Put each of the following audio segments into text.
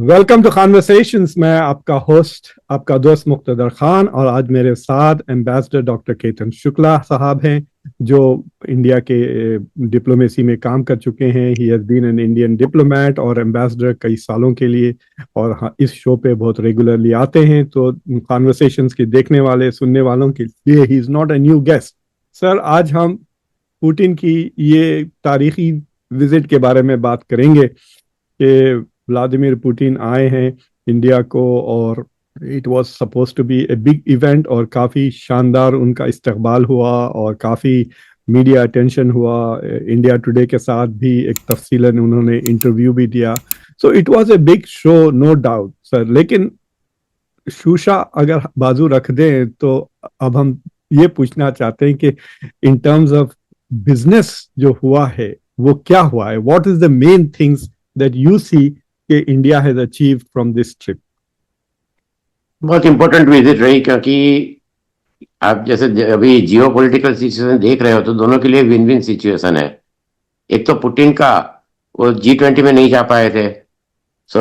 Welcome to conversations. मैं आपका host, आपका दोस्त मुक्तदर खान, और आज मेरे साथ एम्बेसडर डॉक्टर केतन शुक्ला साहब हैं, जो इंडिया के डिप्लोमेसी में काम कर चुके हैं। He has been an Indian diplomat और एम्बेसडर कई सालों के लिए, और हाँ, इस शो पे बहुत रेगुलरली आते हैं। तो कॉन्वर्सेशंस के देखने वाले, सुनने वालों के लिए he is not a new guest. Sir, आज हम पुतिन की ये तारीखी विजिट के बारे में बात करेंगे कि व्लादिमीर पुतिन आए हैं इंडिया को, और it was suppose to be a big event, और काफ़ी शानदार उनका इस्तकबाल हुआ और काफ़ी मीडिया अटेंशन हुआ। इंडिया टुडे के साथ भी एक तफसीलन उन्होंने इंटरव्यू भी दिया। So it was a big show, no doubt sir. लेकिन शूशा अगर बाजू रख दें तो अब हम ये पूछना चाहते हैं कि इन टर्म्स ऑफ बिजनेस जो हुआ है वो क्या हुआ है? What is the main things that you see कि India has achieved from this trip? बहुत इंपॉर्टेंट विजिट रही, क्योंकि आप जैसे अभी जियो पॉलिटिकल सिचुएशन देख रहे हो तो दोनों के लिए विन विन सिचुएशन है। एक तो पुतिन का, वो G20 में नहीं जा पाए थे, सो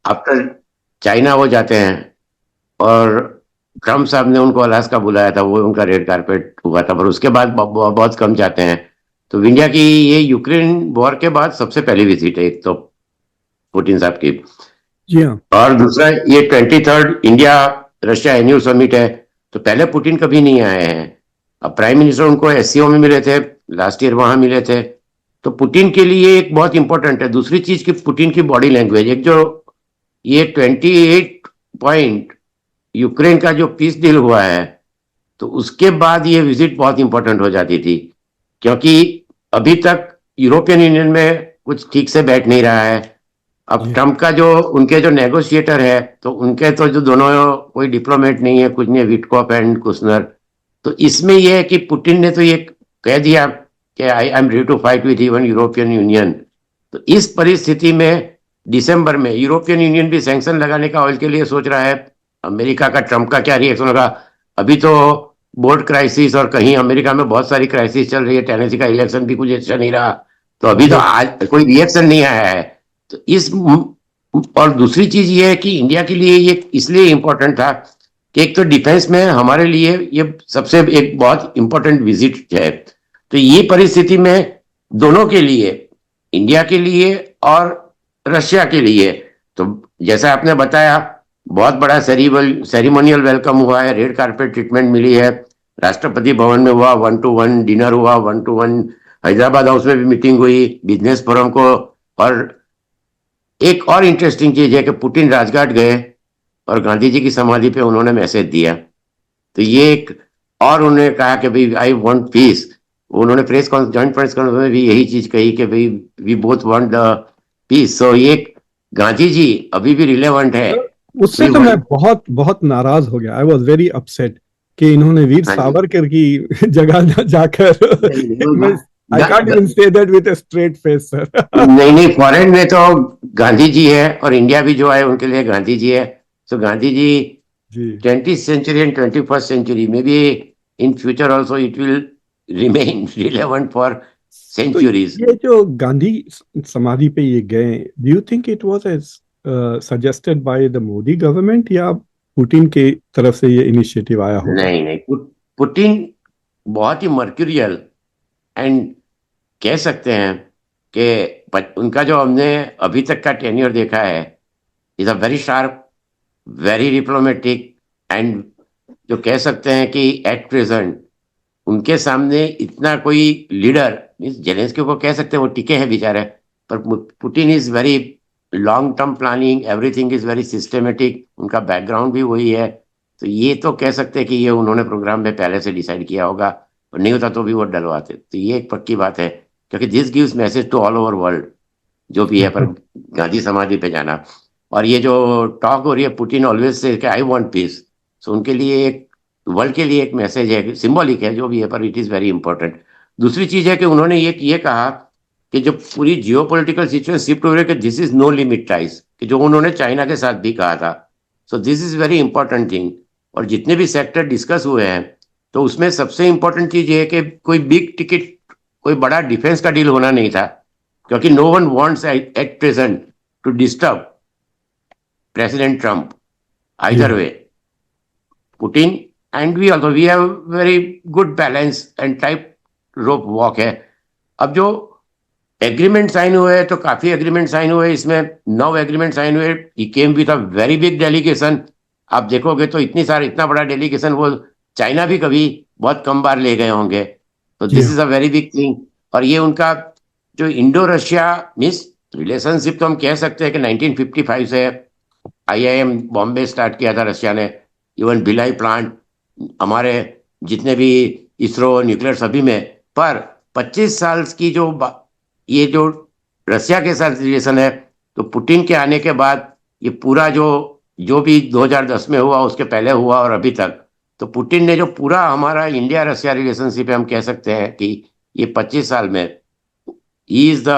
आफ्टर चाइना वो जाते हैं, और ट्रम्प साहब ने उनको अलास्का बुलाया था, वो उनका रेड कारपेट हुआ था, पर उसके बाद बहुत कम जाते हैं। तो इंडिया की ये यूक्रेन वॉर के बाद सबसे पहली विजिट है, एक तो पुतिन साहब की। जी हाँ। और दूसरा, ये 23rd India Russia annual summit है, तो पहले पुतिन कभी नहीं आए हैं। अब प्राइम मिनिस्टर उनको SCO में मिले थे, लास्ट ईयर वहां मिले थे, तो पुतिन के लिए एक बहुत इंपॉर्टेंट है। दूसरी चीज की पुतिन की बॉडी लैंग्वेज, एक जो ये 28 पॉइंट यूक्रेन का जो पीस डील हुआ है, तो उसके बाद ये विजिट बहुत इंपॉर्टेंट हो जाती थी, क्योंकि अभी तक यूरोपियन यूनियन में कुछ ठीक से बैठ नहीं रहा है। अब ट्रम्प का जो उनके जो नेगोशिएटर है, तो उनके तो जो दोनों कोई डिप्लोमेट नहीं है, कुछ नहीं, विटकॉफ एंड कुशनर। तो इसमें यह है कि पुतिन ने तो ये कह दिया कि I am ready to fight with even European Union. तो इस परिस्थिति में दिसंबर में यूरोपियन यूनियन भी सैंक्शन लगाने का ऑयल के लिए सोच रहा है। अमेरिका का, ट्रम्प का क्या रिएक्शन होगा? अभी तो बोर्ड क्राइसिस और कहीं अमेरिका में बहुत सारी क्राइसिस चल रही है, टेनेसी का इलेक्शन भी कुछ अच्छा नहीं रहा, तो अभी तो आज कोई रिएक्शन नहीं आया है। तो इस, और दूसरी चीज ये है कि इंडिया के लिए ये इसलिए इंपॉर्टेंट था कि एक तो डिफेंस में हमारे लिए ये सबसे एक बहुत इंपॉर्टेंट विजिट है। तो ये परिस्थिति में दोनों के लिए, इंडिया के लिए और रशिया के लिए, तो जैसा आपने बताया, बहुत बड़ा सेरिमोनियल वेलकम हुआ है, रेड कारपेट ट्रीटमेंट मिली है, राष्ट्रपति भवन में हुआ, 1-to-1 डिनर हुआ, 1-to-1 हैदराबाद हाउस में भी मीटिंग हुई, बिजनेस फोरम को। और एक और इंटरेस्टिंग चीज है कि पुतिन राजघाट गए और गांधी जी की समाधि पे उन्होंने मैसेज दिया। तो ये एक, और उन्होंने कहा कि भाई आई वांट पीस। उन्होंने जॉइंट प्रेस कॉन्फ्रेंस में भी यही चीज कही कि भाई we both want the peace. So ये गांधी जी अभी भी रिलेवेंट है। उससे तो मैं बहुत बहुत नाराज हो गया। आई वॉज वेरी अपसेट कि इन्होंने वीर सावरकर की जगह जाकर I can't even say that with a straight face, sir. नहीं, फॉरेन में तो गांधी जी है, और इंडिया भी जो है उनके लिए गांधी जी है। सो Gandhi ji 20th century and 21st century, maybe in future also it will remain relevant for centuries. तो ये जो गांधी समाधि पे ये गए, do you think it was as suggested by the Modi government, या पुतिन के तरफ से ये इनिशिएटिव आया होगा? नहीं, पुतिन बहुत ही मर्क्यूरियल एंड कह सकते हैं कि उनका जो हमने अभी तक का टेन्योर देखा है, is a very sharp, very diplomatic, and जो कह सकते हैं कि एट प्रेजेंट उनके सामने इतना कोई लीडर, जेलेंस्की को कह सकते हैं वो टिके हैं बेचारे, पर Putin is very long term planning, everything is very systematic, उनका बैकग्राउंड भी वही है। तो ये तो कह सकते हैं कि ये उन्होंने प्रोग्राम में पहले से डिसाइड किया होगा, और नहीं होता तो भी वो डलवाते। तो ये एक पक्की बात है, क्योंकि this gives message to all over world जो भी है, पर गांधी समाधि पे जाना। और ये जो टॉक हो रही है, पुतिन ऑलवेज से आई वांट पीस, सो उनके लिए एक वर्ल्ड के लिए एक मैसेज है, सिंबॉलिक है जो भी है, पर इट इज वेरी इंपॉर्टेंट। दूसरी चीज है कि उन्होंने ये कहा कि जो पूरी जियो पोलिटिकल सिचुएशन शिफ्ट हो रही है, कि this is no limit ties, कि जो उन्होंने चाइना के साथ भी कहा था। So this is very important thing. और जितने भी सेक्टर डिस्कस हुए हैं, तो उसमें सबसे इंपॉर्टेंट चीज ये है कि कोई बिग टिकट, कोई बड़ा डिफेंस का डील होना नहीं था, क्योंकि no one wants at present to disturb President Trump. जी Either way, Putin and we have very good balance and type rope walk है. अब जो एग्रीमेंट साइन हुए हैं तो काफी एग्रीमेंट साइन हुए, इसमें 9 एग्रीमेंट साइन हुए. He came with a very big delegation. आप देखोगे तो इतना बड़ा डेलीगेशन वो चाइना भी कभी बहुत कम बार ले गए होंगे. तो जी this is a very big thing. और ये उनका जो इंडो रशिया मीन्स रिलेशनशिप तो हम कह सकते हैं कि 1955 से आईआईएम बॉम्बे स्टार्ट किया था रशिया ने. इवन भिलाई प्लांट, हमारे जितने भी इसरो न्यूक्लियर सभी में. पर 25 साल की ये जो रशिया के साथ रिलेशन है, तो पुतिन के आने के बाद ये पूरा जो भी 2010 में हुआ, उसके पहले हुआ और अभी तक, तो पुतिन ने जो पूरा हमारा इंडिया रशिया रिलेशनशिप है, हम कह सकते हैं कि ये 25 साल में he is the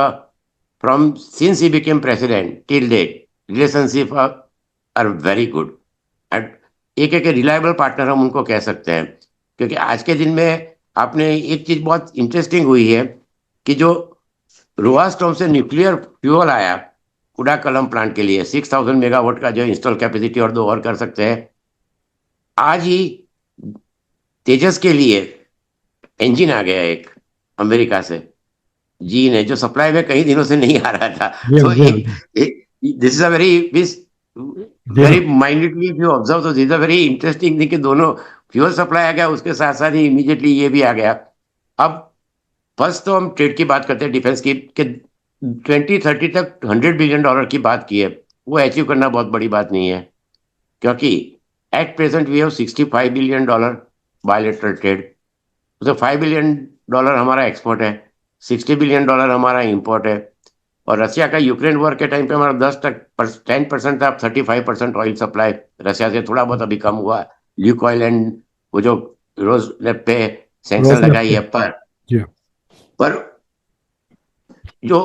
from since he became president till date relationship are very good. And एक रिलायबल पार्टनर हम उनको कह सकते हैं. क्योंकि आज के दिन में आपने एक चीज बहुत इंटरेस्टिंग हुई है कि जो रोआस्टोम से न्यूक्लियर फ्यूल आया कुडाकलम प्लांट के लिए 6000 मेगावाट का जो इंस्टॉल कैपेसिटी, और 2 और कर सकते हैं. आज ही तेजस के लिए इंजन आ गया एक अमेरिका से, जी ने, जो सप्लाई में कई दिनों से नहीं आ रहा था. जी तो जी जी this is a very minutely if you observe, तो this is a very interesting thing कि दोनों फ्यूल सप्लाई आ गया, उसके साथ साथ ही इमीडिएटली ये भी आ गया. अब फर्स्ट तो हम ट्रेड की बात करते हैं, डिफेंस की, कि 2030 तक $100 बिलियन की बात की है. वो अचीव करना बहुत बड़ी बात नहीं है, क्योंकि at present we have $65 billion bilateral trade. तो $5 बिलियन हमारा एक्सपोर्ट है, $60 बिलियन हमारा इंपोर्ट है. और रशिया का यूक्रेन वॉर के टाइम पे हमारा 10% था, 35% ऑयल सप्लाई रशिया से, थोड़ा बहुत अभी कम हुआ. ल्यूक ऑयल एंड वो जो रोज पे सैंक्शन रोजनेफ्ट लगाई पे है. जी पर जो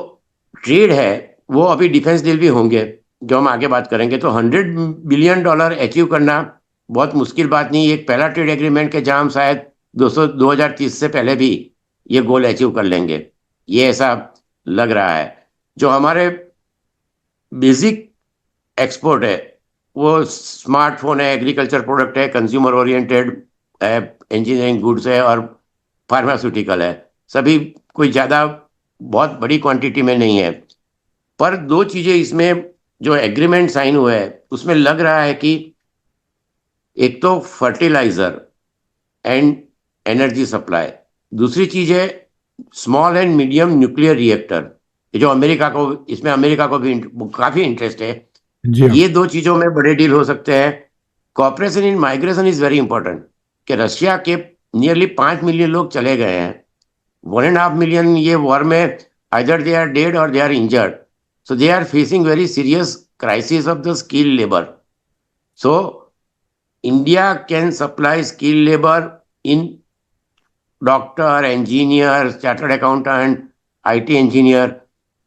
ट्रेड है वो अभी डिफेंस डील भी होंगे, जो हम आगे बात करेंगे. तो $100 बिलियन अचीव करना बहुत मुश्किल बात नहीं. एक पहला ट्रेड एग्रीमेंट के जहां हम शायद 2030 से पहले भी ये गोल अचीव कर लेंगे, ये ऐसा लग रहा है. जो हमारे बेसिक एक्सपोर्ट है वो स्मार्टफोन है, एग्रीकल्चर प्रोडक्ट है, कंज्यूमर ओरिएंटेड है, इंजीनियरिंग गुड्स है और फार्मास्यूटिकल है. सभी कोई ज्यादा बहुत बड़ी क्वांटिटी में नहीं है. पर 2 चीजें इसमें जो एग्रीमेंट साइन हुए है उसमें लग रहा है कि एक तो फर्टिलाइजर एंड एनर्जी सप्लाई, दूसरी चीज है small and medium nuclear reactor, जो अमेरिका को भी काफी इंटरेस्ट है. जी हाँ ये 2 चीजों में बड़े डील हो सकते हैं. Cooperation in migration is very important. कि रशिया के नियरली 5 मिलियन लोग चले गए हैं, 1.5 मिलियन ये वॉर में आइदर दे आर डेड और they are injured. So they are facing very serious crisis of the skill labour. So India can supply skill labour in doctor, engineer, chartered accountant, IT engineer.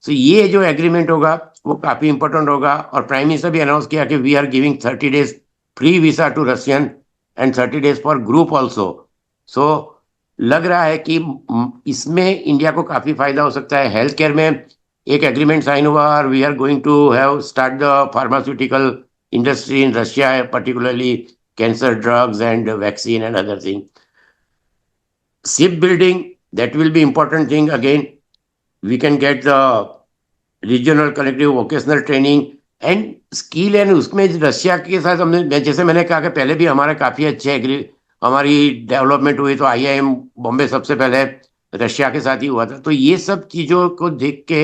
So ये जो agreement होगा वो काफी important होगा. और prime minister भी announce किया कि we are giving 30 days free visa to Russian and 30 days for group also. So लग रहा है कि इसमें इंडिया को काफी फायदा हो सकता है. हेल्थ केयर में एक एग्रीमेंट साइन हुआ और we are going to have start the pharmaceutical industry in Russia, particularly cancer drugs and vaccine and other thing. Shipbuilding, that will be important thing again. We can get the regional collective vocational training and skill. And उसमें Russia के साथ हमने, जैसे मैंने कहा कि पहले भी हमारे काफी अच्छे हमारी डेवलपमेंट हुई. तो आईआईएम बॉम्बे सबसे पहले रशिया के साथ ही हुआ था. तो ये सब चीजों को देख के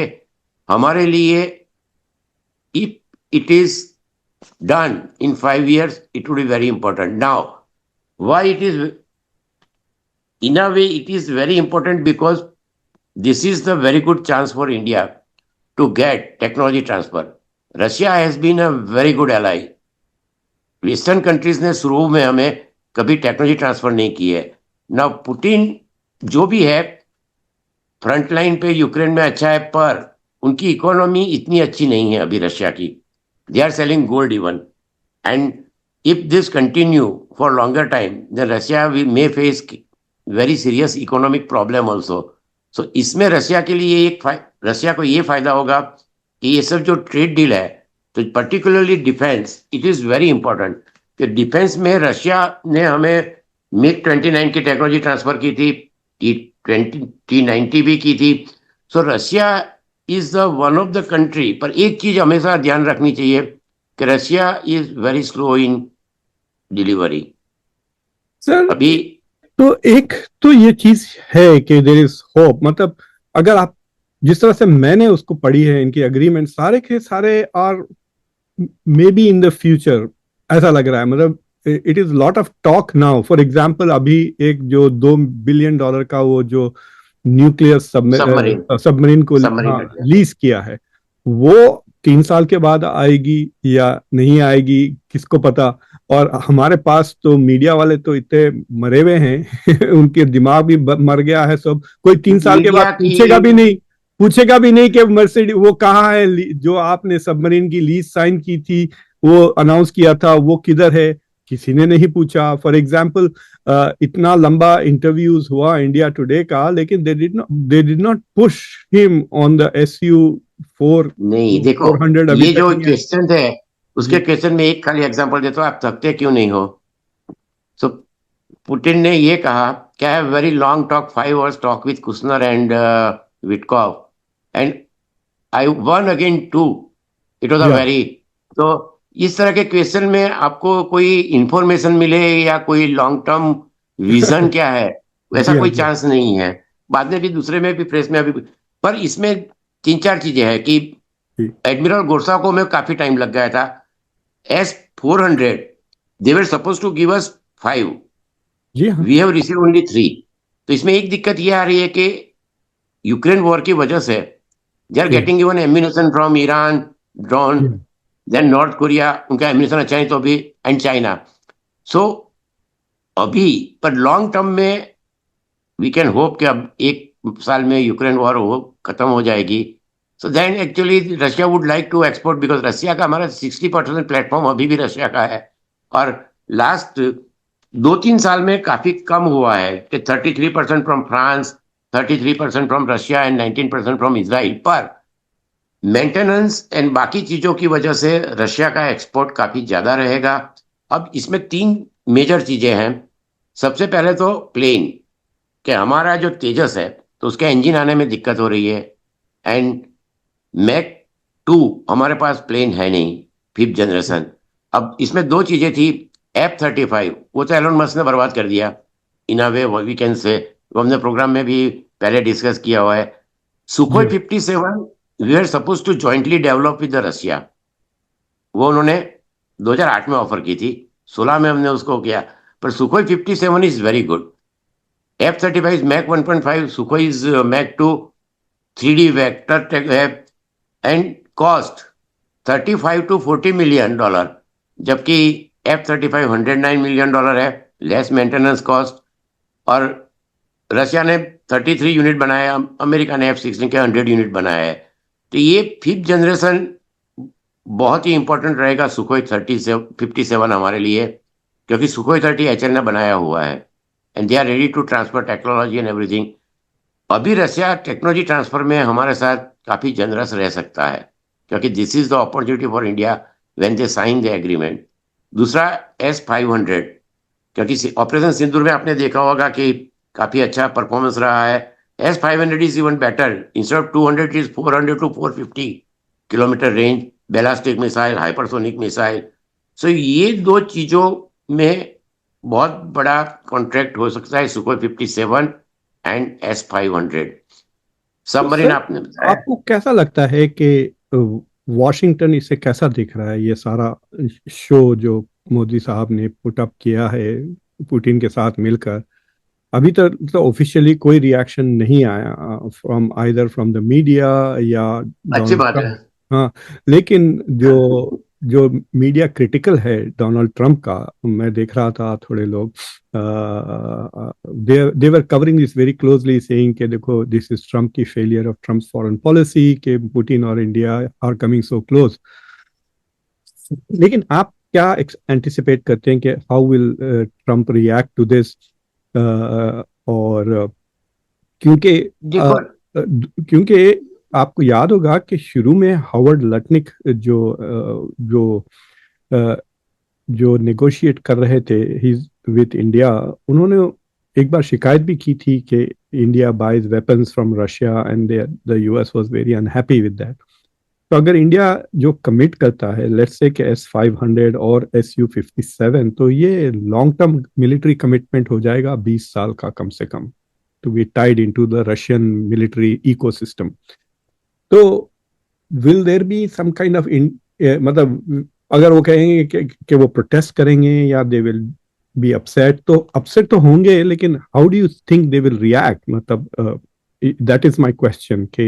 हमारे लिए, if it is done in 5 years, it would be very important. Now, why it is, in a way it is very important, because this is the very good chance for India to get technology transfer. Russia has been a very good ally. Western countries ने शुरू में हमें कभी technology transfer नहीं की है. ना Putin जो भी है फ्रंट लाइन पे यूक्रेन में अच्छा है, पर उनकी इकोनॉमी इतनी अच्छी नहीं है अभी रशिया की. They are selling gold even. And if this continue for longer time, then Russia may face very serious economic problem also. So इसमें रशिया के लिए रशिया को ये फायदा होगा कि ये सब जो ट्रेड डील है तो particularly defence, it is very important कि डिफेंस में रशिया ने हमें MiG-29 की टेक्नोलॉजी ट्रांसफर की थी, T-20 T-90 भी की थी. सो Russia is the one of the country, पर एक चीज हमेशा ध्यान रखनी चाहिए कि Russia is very slow in delivery. Sir अभी तो एक तो ये चीज है कि देयर इज होप, मतलब अगर आप जिस तरह से मैंने उसको पढ़ी है, इनकी एग्रीमेंट सारे के सारे are may be in the future, ऐसा लग रहा है. मतलब it is lot of talk now. For example अभी एक जो $2 बिलियन का वो जो न्यूक्लियर सबमरीन सबमरीन को सबमरीन हाँ लीज किया है, वो 3 साल के बाद आएगी या नहीं आएगी किसको पता. और हमारे पास तो मीडिया वाले तो इतने मरे हुए हैं उनके दिमाग भी मर गया है सब. कोई 3 साल के बाद मीडिया की. पूछेगा भी नहीं कि मर्सिडीज वो कहाँ है, जो आपने सबमरीन की लीज साइन की थी, वो अनाउंस किया था, वो किधर है, किसी ने नहीं पूछा. फॉर एग्जाम्पल इतना लंबा इंटरव्यूज हुआ इंडिया टुडे का, लेकिन they did not push him on the SU-4 नहीं, देखो 400 अभी ये तक जो नहीं आया. क्वेश्चन थे, उसके जी क्वेश्चन में एक खाली एग्जांपल देता हूँ, आप थकते क्यों नहीं हो. सो पुतिन ने ये कहा कि I have very long talk, 5 hours talk with Kushner and Witkoff, and I won again to. It was a या वेरी. तो इस तरह के क्वेश्चन में आपको कोई इंफॉर्मेशन मिले या कोई लॉन्ग टर्म विजन क्या है, वैसा जी हाँ कोई जी हाँ चांस नहीं है. बाद में भी दूसरे में भी प्रेस में अभी पर इसमें 3-4 चीजें हैं कि जी एडमिरल गोरसा को में काफी टाइम लग गया था. S-400 they were suppose to give us 5, जी हाँ वी हैव रिसीव ओनली 3. तो इसमें एक दिक्कत ये आ रही है कि यूक्रेन वॉर की वजह से दे आर जी getting even ammunition from Iran, drone, जी देन नॉर्थ कोरिया, उनका एम्यूनिशन अच्छा है तो अभी, एंड चाइना. सो अभी पर लॉन्ग टर्म में वी कैन होप कि अब 1 साल में यूक्रेन वॉर हो खत्म हो जाएगी. So then actually Russia would like to export, because Russia का हमारा 60% प्लेटफॉर्म अभी भी रशिया का है. और लास्ट 2-3 साल में काफी कम हुआ है कि 33% from France, 33% from Russia and 19% from Israel. पर मेंटेनेंस एंड बाकी चीजों की वजह से रशिया का एक्सपोर्ट काफी ज्यादा रहेगा. अब इसमें 3 मेजर चीजें हैं. सबसे पहले तो प्लेन, कि हमारा जो तेजस है तो उसके इंजन आने में दिक्कत हो रही है, एंड मैक 2 हमारे पास प्लेन है नहीं, 5th जनरेशन. अब इसमें 2 चीजें थी. F-35 वो तो एलोन मस्क ने बर्बाद कर दिया इन अ वे, वी कैन से, वो हमने प्रोग्राम में भी पहले डिस्कस किया हुआ है. जी Sukhoi 57 we are suppose to jointly develop with Russia, वो उन्होंने 2008 में ऑफर की थी, 16 में हमने उसको किया. पर Sukhoi 57 is very good. F-35 is Mach 1.5, Sukhoi is Mach 2, 3D vector है, एंड कॉस्ट $35 to $40 million, जबकि F-35 $109 million है, लेस मेंटेनेंस कॉस्ट. और रशिया ने 33 यूनिट बनाया, अमेरिका ने F-16 के 100 यूनिट बनाया है. तो ये 5th जनरेशन बहुत ही इंपॉर्टेंट रहेगा सुखोई 57 हमारे लिए, क्योंकि सुखोई 30 HL ने बनाया हुआ है, and they are ready to transfer technology and everything. अभी रशिया टेक्नोलॉजी ट्रांसफर में हमारे साथ काफी जनरस रह सकता है, क्योंकि this is the opportunity for India when they sign the agreement. दूसरा S-500, क्योंकि ऑपरेशन सिंदूर में आपने देखा होगा कि काफी अच्छा परफॉर्मेंस रहा है. S-500 is even better. Instead of 200 is 400 to 450 kilometre range, ballistic missile, hypersonic missile. So ये 2 चीजों में बहुत बड़ा कॉन्ट्रैक्ट हो सकता है सुखोई 57 एंड S-500. तो सबमरीन सर आपने बताया. आपको कैसा लगता है कि वॉशिंगटन इसे कैसा दिख रहा है, ये सारा शो जो मोदी साहब ने पुट अप किया है पुतिन के साथ मिलकर? अभी तक तो ऑफिशियली कोई रिएक्शन नहीं आया from either from the media या अच्छी डोनाल्ड बात है. ट्रम्प. हाँ, लेकिन जो जो मीडिया क्रिटिकल है डोनाल्ड ट्रम्प का, मैं देख रहा था थोड़े लोग they were covering this very closely, saying कि देखो दिस इज ट्रम्प की failure of Trump's foreign policy, कि पुतिन और India are coming so close. लेकिन आप क्या एंटिसिपेट करते हैं कि how will Trump react to this? और क्योंकि देखो क्योंकि आपको याद होगा कि शुरू में हावर्ड लटनिक अ, जो नेगोशिएट कर रहे थे विथ इंडिया, उन्होंने एक बार शिकायत भी की थी कि India buys weapons from Russia and the US was very unhappy with that. तो अगर इंडिया जो कमिट करता है, लेट्स से कि S-500 और Su-57, तो ये लॉन्ग टर्म मिलिट्री कमिटमेंट हो जाएगा 20 साल का कम से कम, to be tied into the Russian military ecosystem. तो will there be some kind of मतलब अगर वो कहेंगे कि वो प्रोटेस्ट करेंगे या दे विल बी अपसेट, तो अपसेट तो होंगे, लेकिन how do you think they will react? मतलब दैट इज माय क्वेश्चन कि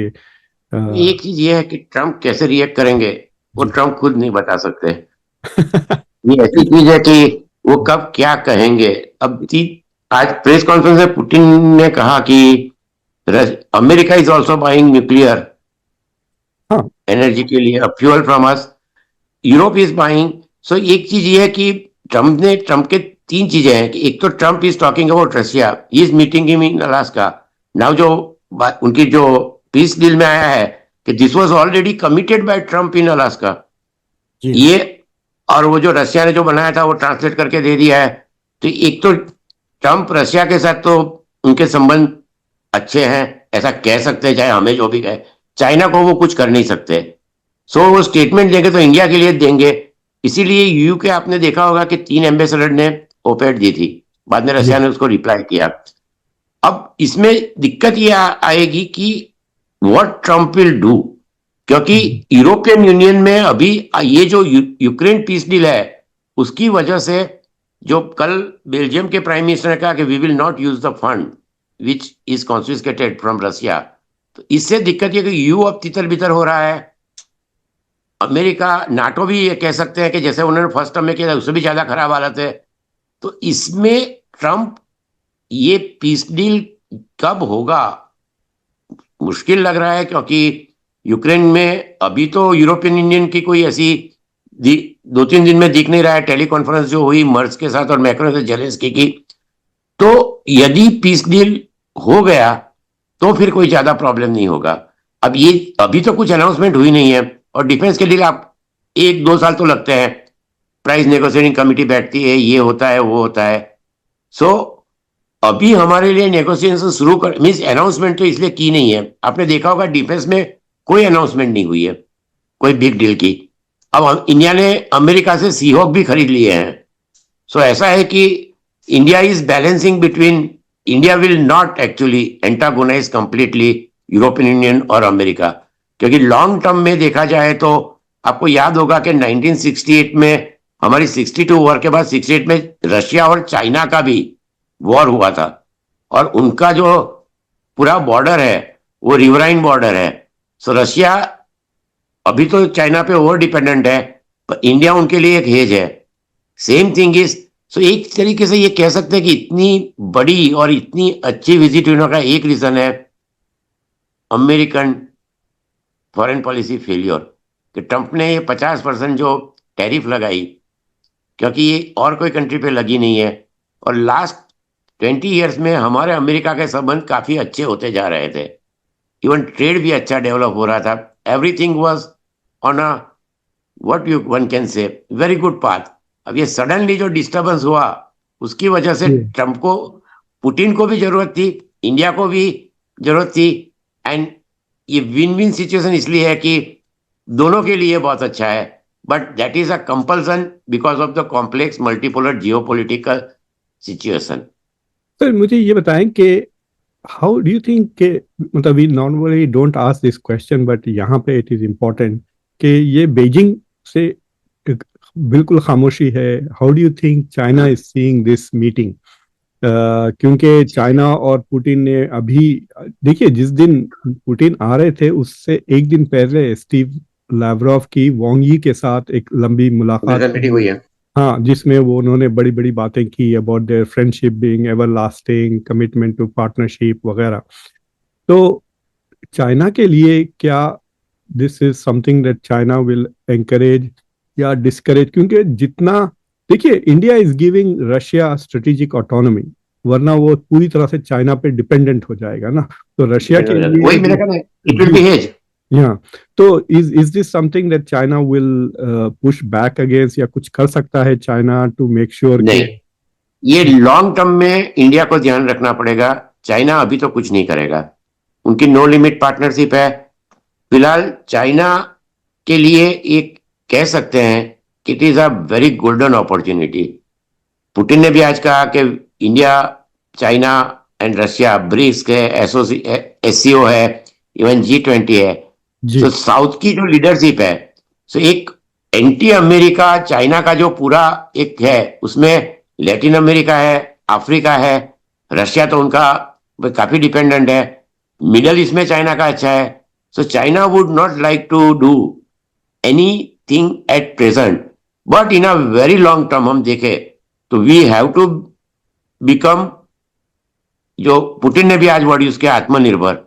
एक चीज ये है कि ट्रम्प कैसे रिएक्ट करेंगे वो जी। ट्रम्प खुद नहीं बता सकते। ये ऐसी चीज है कि वो कब क्या कहेंगे। अब आज प्रेस कॉन्फ्रेंस में पुतिन ने कहा कि America is also buying nuclear हाँ एनर्जी के लिए fuel from us, Europe is buying. So एक चीज ये है कि ट्रम्प के तीन चीजें हैं कि एक तो Trump is talking about Russia, he is meeting him in Alaska now. जो उनकी जो पीस डील में आया है कि this was already committed by Trump in Alaska, जी। ये और वो जो रशिया ने जो बनाया था वो ट्रांसलेट करके दे दिया है। तो एक तो ट्रम्प रशिया के साथ तो उनके संबंध अच्छे हैं, ऐसा कह सकते हैं, चाहे हमें जो भी कहे। चाइना को वो कुछ कर नहीं सकते। सो वो स्टेटमेंट देंगे तो इंडिया के लिए देंगे। इसीलिए यूयू के आपने देखा होगा कि 3 एम्बेसडर ने ओपेड दी थी, बाद में जी। रशिया ने उसको रिप्लाई किया। अब इसमें दिक्कत ये आएगी कि व्हाट ट्रम्प विल डू, क्योंकि यूरोपियन यूनियन में अभी ये जो यूक्रेन पीस डील है उसकी वजह से, जो कल बेल्जियम के प्राइम मिनिस्टर ने कहा कि we will not use the fund which is confiscated from Russia, तो इससे दिक्कत ये कि यू अब तितर बितर हो रहा है। अमेरिका नाटो भी ये कह सकते हैं कि जैसे उन्होंने फर्स्ट टर्म में किया था उससे भी ज्यादा खराब हालत है। तो इसमें ट्रम्प ये पीस डील कब होगा मुश्किल लग रहा है, क्योंकि यूक्रेन में अभी तो यूरोपियन यूनियन की कोई ऐसी 2-3 दिन में दिख नहीं रहा है। टेलीकॉन्फ्रेंस जो हुई मर्ज के साथ और मैक्रो से जेलेंस्की की, तो यदि पीस डील हो गया तो फिर कोई ज्यादा प्रॉब्लम नहीं होगा। अब ये अभी तो कुछ अनाउंसमेंट हुई नहीं है, और डिफेंस के डील आप 1-2 साल तो लगते हैं, प्राइस नेगोशिएटिंग कमिटी बैठती है, ये होता है वो होता है। सो अभी हमारे लिए नेगोशिएशन शुरू कर मीन्स अनाउंसमेंट तो इसलिए की नहीं है। आपने देखा होगा डिफेंस में कोई अनाउंसमेंट नहीं हुई है कोई बिग डील की। अब इंडिया ने अमेरिका से सीहॉक भी खरीद लिए हैं। सो ऐसा है कि India is balancing between, India will not actually antagonize completely European Union और अमेरिका, क्योंकि लॉन्ग टर्म में देखा जाए तो आपको याद होगा कि 1968 में हमारी 62 वॉर के बाद 68 में रशिया और चाइना का भी वॉर हुआ था, और उनका जो पूरा बॉर्डर है वो रिवराइन बॉर्डर है। सो रशिया अभी तो चाइना पे ओवर डिपेंडेंट है, पर इंडिया उनके लिए एक हेज है। सेम थिंग इज, सो एक तरीके से ये कह सकते हैं कि इतनी बड़ी और इतनी अच्छी विजिट होने का एक रीजन है अमेरिकन फॉरेन पॉलिसी फेलियर, कि ट्रंप ने ये 50% जो टैरिफ लगाई, क्योंकि ये और कोई कंट्री पे लगी नहीं है, और लास्ट 20 ईयर्स में हमारे अमेरिका के संबंध काफी अच्छे होते जा रहे थे। इवन ट्रेड भी अच्छा डेवलप हो रहा था। Everything was on a what you one can say very good path. अब ये सडनली जो डिस्टरबेंस हुआ उसकी वजह से जी। ट्रंप को, पुतिन को भी जरूरत थी, इंडिया को भी जरूरत थी। एंड ये विन विन सिचुएशन इसलिए है कि दोनों के लिए बहुत अच्छा है, but that is a compulsion because of the complex multipolar geopolitical situation. Sir मुझे ये बताएं कि हाउ डू यू थिंक के, मतलब we normally don't ask this question but यहाँ पे इट इज इम्पोर्टेंट कि ये बीजिंग से बिल्कुल खामोशी है। How do you think China is seeing this meeting? क्योंकि चाइना और पुतिन ने अभी, देखिए जिस दिन पुतिन आ रहे थे उससे एक दिन पहले स्टीव लावरोव की वांग यी के साथ एक लंबी मुलाकात मीटिंग हुई है। हाँ, जिसमें वो उन्होंने बड़ी बड़ी बातें की about their friendship being everlasting, commitment to partnership वगैरह। तो चाइना के लिए क्या this is something that China will encourage या डिस्करेज? क्योंकि जितना, देखिए India is giving Russia strategic autonomy, वरना वो पूरी तरह से चाइना पे डिपेंडेंट हो जाएगा ना। तो रशिया के लिए वही मेरा कहना है, इट विल जी। Be hedge. Yeah. तो is this something that China will push back against, या कुछ कर सकता है चाइना टू मेक श्योर नहीं, कि ये लॉन्ग टर्म में इंडिया को ध्यान रखना पड़ेगा। चाइना अभी तो कुछ नहीं करेगा, उनकी नो लिमिट पार्टनरशिप है। फिलहाल चाइना के लिए एक कह सकते हैं कि it is a very golden opportunity. Putin ने भी आज कहा कि India, China and Russia BRICS है, एससीओ है, इवन G20 है। जी सो साउथ की जो लीडरशिप है, सो एक एंटी अमेरिका चाइना का जो पूरा एक है, उसमें लैटिन अमेरिका है, अफ्रीका है, रशिया तो उनका काफी डिपेंडेंट है, मिडल ईस्ट में चाइना का अच्छा है। So China would not like to do anything at present, but in a very long term हम देखें तो वी हैव टू बिकम, जो पुतिन ने भी आज वर्ड यूज किया, आत्मनिर्भर,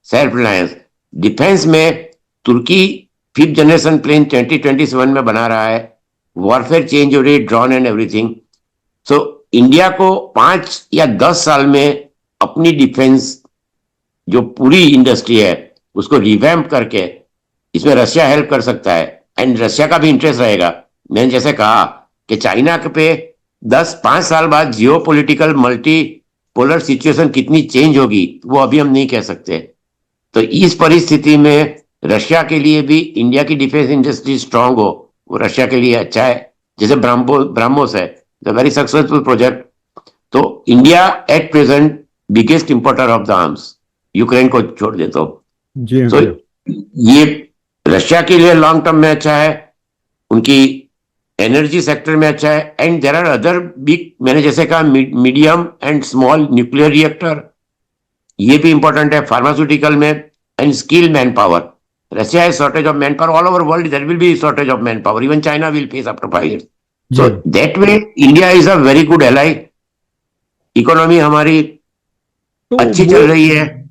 सेल्फ रिलायंस। डिफेंस में तुर्की 5th जनरेशन प्लेन 2027 में बना रहा है, वॉरफेयर चेंज हो रही, drone and everything. So India को 5 या 10 साल में अपनी डिफेंस जो पूरी इंडस्ट्री है उसको रिवैम्प करके, इसमें रशिया हेल्प कर सकता है एंड रशिया का भी इंटरेस्ट रहेगा। मैंने जैसे कहा कि चाइना पे 10-5 साल बाद geo political multi polar situation कितनी चेंज होगी वो अभी हम नहीं कह सकते। तो इस परिस्थिति में रशिया के लिए भी इंडिया की डिफेंस इंडस्ट्री स्ट्रांग हो, वो रशिया के लिए अच्छा है। जैसे ब्राह्मोस है, वेरी सक्सेसफुल प्रोजेक्ट। तो India at present biggest importer of the arms, Ukraine को छोड़ दे तो। जी हाँ सो जी हाँ। ये रशिया के लिए लॉन्ग टर्म में अच्छा है, उनकी एनर्जी सेक्टर में अच्छा है, and there are other big, मैंने जैसे कहा medium and small nuclear reactor, ये भी इंपॉर्टेंट है फार्मास्यूटिकल में, and skill man power. Russia है shortage of man power all over world, there will be shortage of man power, even China will face after 5 years। जी so that way India is a very good ally, economy हमारी तो अच्छी वो चल रही है, sir,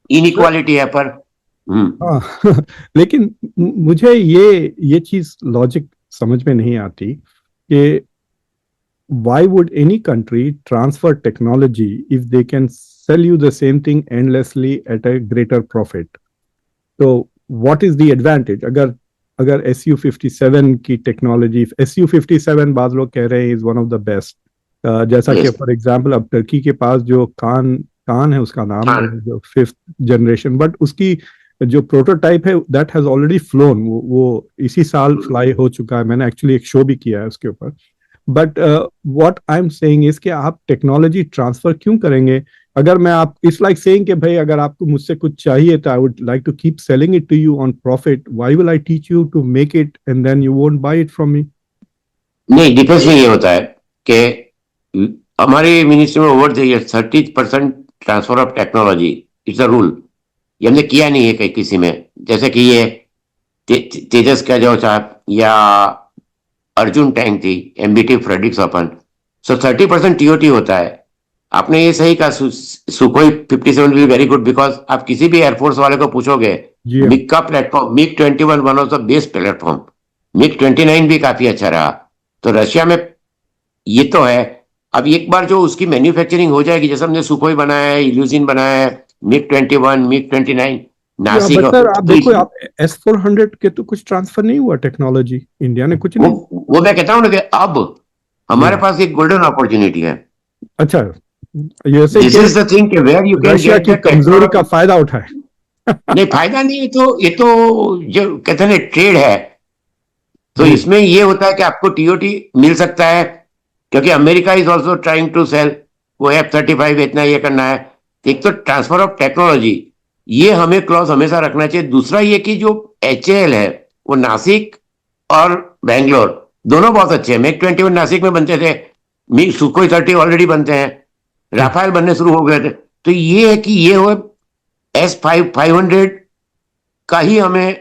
inequality है पर हाँ लेकिन मुझे ये चीज लॉजिक समझ में नहीं आती कि why would any country transfer technology if they can sell you the same thing endlessly at a greater profit? तो what is the advantage? अगर अगर SU-57 की टेक्नोलॉजी, SU-57 बाद लोग कह रहे हैं is one of the best, जैसा कि yes, फॉर एग्जांपल अब टर्की के पास जो कान कान है उसका नाम, हाँ, जो 5th जनरेशन, बट उसकी जो प्रोटोटाइप है दैट हैज ऑलरेडी फ्लोन, वो इसी साल फ्लाई हो चुका है। मैंने एक्चुअली एक शो भी किया है उसके ऊपर। But what I am saying is कि आप टेक्नोलॉजी ट्रांसफर क्यों करेंगे? अगर मैं आप इट्स लाइक सेइंग कि भाई अगर आपको मुझसे कुछ चाहिए तो I would like to keep selling it to you on profit, why will I teach you to make it and then you won't buy it from me? नहीं, डिफेंस में ये होता है कि हमारी मिनिस्ट्री में over the year 30% transfer of technology, it's a rule. ये हमने किया नहीं है कहीं किसी में, जैसे कि ये तेजस का जो था, या अर्जुन टैंक थी, MBT फ्रेडरिक्स ओपन। सो 30% TOT होता है। आपने ये सही कहा, Sukhoi 57 will very good, because आप किसी भी एयरफोर्स वाले को पूछोगे, जी मिग का platform, MiG-21 one of the best platform, MiG-29 भी काफी अच्छा रहा। तो रशिया में ये तो है। अब एक बार जो उसकी मैन्युफैक्चरिंग हो जाएगी, जैसे हमने सुखोई बनाया है, इल्यूजिन बनाया है, MiG-21, MiG-29, या नासिक, बट सर आप तो देखो, आप S-400 के तो कुछ ट्रांसफर नहीं हुआ टेक्नोलॉजी, इंडिया ने कुछ नहीं। वो मैं कहता हूँ ना कि अब जी हमारे पास एक गोल्डन अपॉर्चुनिटी है। अच्छा, ये से दिस कि इज द थिंग कि where you can Russia get की द कमजोरी का टेक्नोलॉजी। फायदा उठाए। नहीं, फायदा नहीं, ये तो जो कहते हैं ट्रेड है, तो जी इसमें ये होता है कि आपको TOT मिल सकता है, क्योंकि America is also trying to sell, वो F-35 इतना ये करना है। एक तो ट्रांसफर ऑफ टेक्नोलॉजी, ये हमें क्लॉज हमेशा रखना चाहिए। दूसरा ये कि जो HAL है वो नासिक और बेंगलोर दोनों बहुत अच्छे हैं। MiG-21 नासिक में बनते थे, मिग सुखोई 30 ऑलरेडी बनते हैं, राफेल बनने शुरू हो गए थे। तो ये है कि ये हो S-500 का ही हमें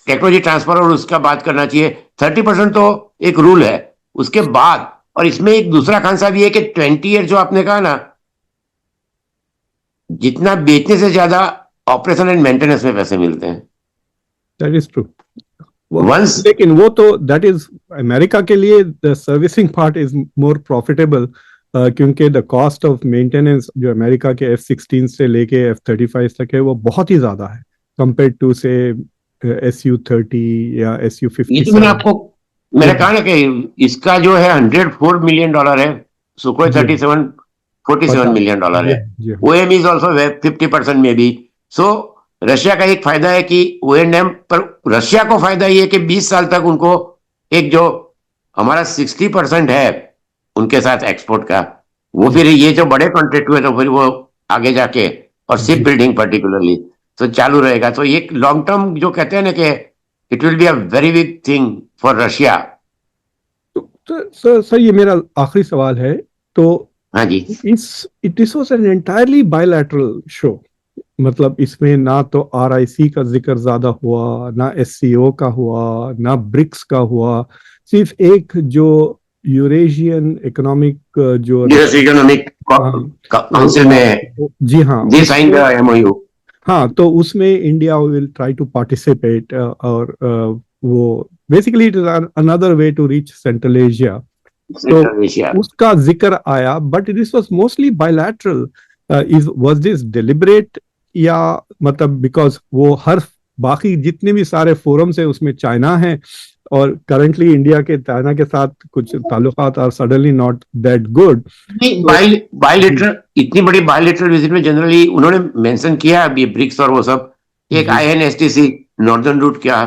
टेक्नोलॉजी ट्रांसफर और उसका बात करना चाहिए। 30% तो एक रूल है, उसके बाद। और इसमें एक दूसरा खांसा भी है कि 20 ईयर जो आपने कहा ना, जितना बेचने से ज्यादा ऑपरेशन एंड मेंटेनेंस में पैसे मिलते हैं। That is true. वंस लेकिन वो तो दैट इज अमेरिका के लिए the servicing part is more profitable, क्योंकि द कॉस्ट ऑफ मेंटेनेंस जो अमेरिका के F-16 से लेके F-35 तक है वो बहुत ही ज्यादा है। compared to say Su-30 या ये तो मैंने Su-57? आपको मैंने कहा ना कि इसका जो है $104 मिलियन है, सुखोई जी 37 $47 मिलियन जी है, जी ओएम इज ऑल्सो 50% में भी। सो रशिया का एक फायदा है कि ओएनएम पर रशिया को फायदा ये है कि 20 साल तक उनको एक जो हमारा 60% है उनके साथ एक्सपोर्ट का, वो फिर ये जो बड़े कॉन्ट्रैक्ट हुए तो फिर वो आगे जाके और शिप जी। बिल्डिंग पर्टिकुलरली तो चालू रहेगा। तो एक लॉन्ग टर्म जो कहते हैं ना कि it will be a very big thing for Russia. Sir ये मेरा आखिरी सवाल है। तो हाँ जी, this was an entirely bilateral show, मतलब इसमें ना तो RIC का जिक्र ज्यादा हुआ, ना SCO का हुआ, ना ब्रिक्स का हुआ। सिर्फ एक जो यूरेशियन इकोनॉमिक जो यूएस इकोनॉमिक हाँ, काउंसिल में जी हाँ दे साइन द उसमें, एमओयू। हाँ तो उसमें India will try to participate, और वो basically it is another way to reach Central Asia. तो सेंट्रल एशिया। उसका जिक्र आया, but this was mostly bilateral. Is was this deliberate, या मतलब बिकॉज वो हर बाकी जितने भी सारे फोरम्स है उसमें चाइना है, और करंटली इंडिया के चाइना के साथ कुछ ताल्लुकात are suddenly not that good. नहीं, तो बायलेटरल इतनी बड़ी बायलेटरल विजिट में जनरली उन्होंने मेंशन किया अभी ब्रिक्स और वो सब, एक जी INSTC नॉर्दर्न रूट क्या,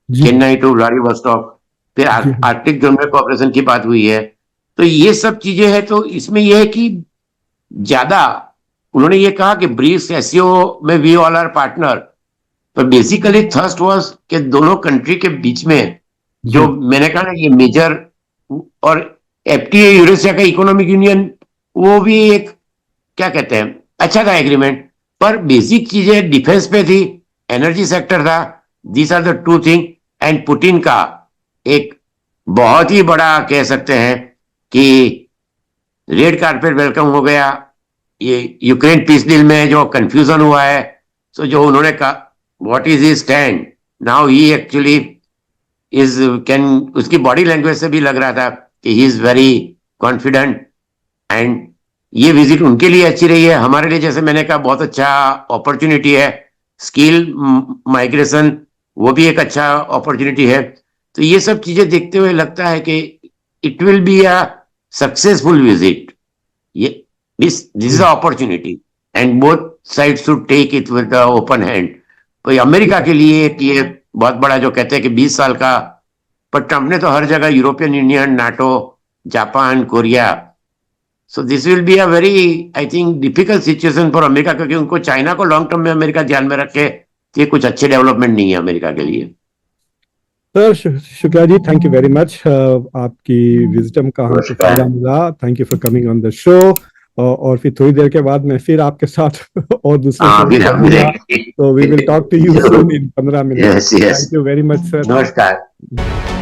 जी चेन्नई टू व्लादिवोस्टॉक, फिर जी आर्कटिक जोन में कोऑपरेशन की बात हुई है। तो ये सब चीजें हैं। तो इसमें यह है कि ज्यादा उन्होंने ये कहा कि ब्रिक्स SCO में वी ऑल आर पार्टनर। तो बेसिकली थर्स्ट वाज कि दोनों कंट्री के बीच में जो जी मैंने कहा ना ये मेजर और FTA यूरेशिया का इकोनॉमिक यूनियन, वो भी एक क्या कहते हैं अच्छा था एग्रीमेंट। पर बेसिक चीजें डिफेंस पे थी, एनर्जी सेक्टर था। These are the two thing. And Putin का एक बहुत ही बड़ा कह सकते हैं कि रेड कारपेट वेलकम हो गया। ये यूक्रेन पीस डील में जो कंफ्यूजन हुआ है, सो जो उन्होंने कहा what is he stand now, he actually is can, उसकी बॉडी लैंग्वेज से भी लग रहा था कि he is very confident. And ये विजिट उनके लिए अच्छी रही है, हमारे लिए जैसे मैंने कहा बहुत अच्छा अपॉर्चुनिटी है। स्किल माइग्रेशन वो भी एक अच्छा अपॉर्चुनिटी है। तो ये सब चीजें देखते हुए लगता है कि it will be a successful visit. ये दिस इज जी opportunity and both side should take it with open hand. तो अमेरिका के लिए ये बहुत बड़ा जो कहते हैं कि 20 साल का, पर ट्रंप ने तो हर जगह European union, NATO, Japan, Korea, so this will be a very I think difficult situation for America, क्योंकि उनको चाइना को लॉन्ग टर्म में अमेरिका ध्यान में रखे ये कुछ अच्छे डेवलपमेंट नहीं है अमेरिका के लिए। Sir, Shukla ji, thank you very much. आपकी विजडम का हमको फायदा नमस्कार। मिला। Thank you for coming on the show. और फिर थोड़ी देर के बाद मैं फिर आपके साथ और दूसरे हाँ शो फिर में हम मिलूंगा। मिलेंगे तो we will talk to you जरूर। Soon in 15 minute. Yes yes, thank you very much sir. नमस्कार।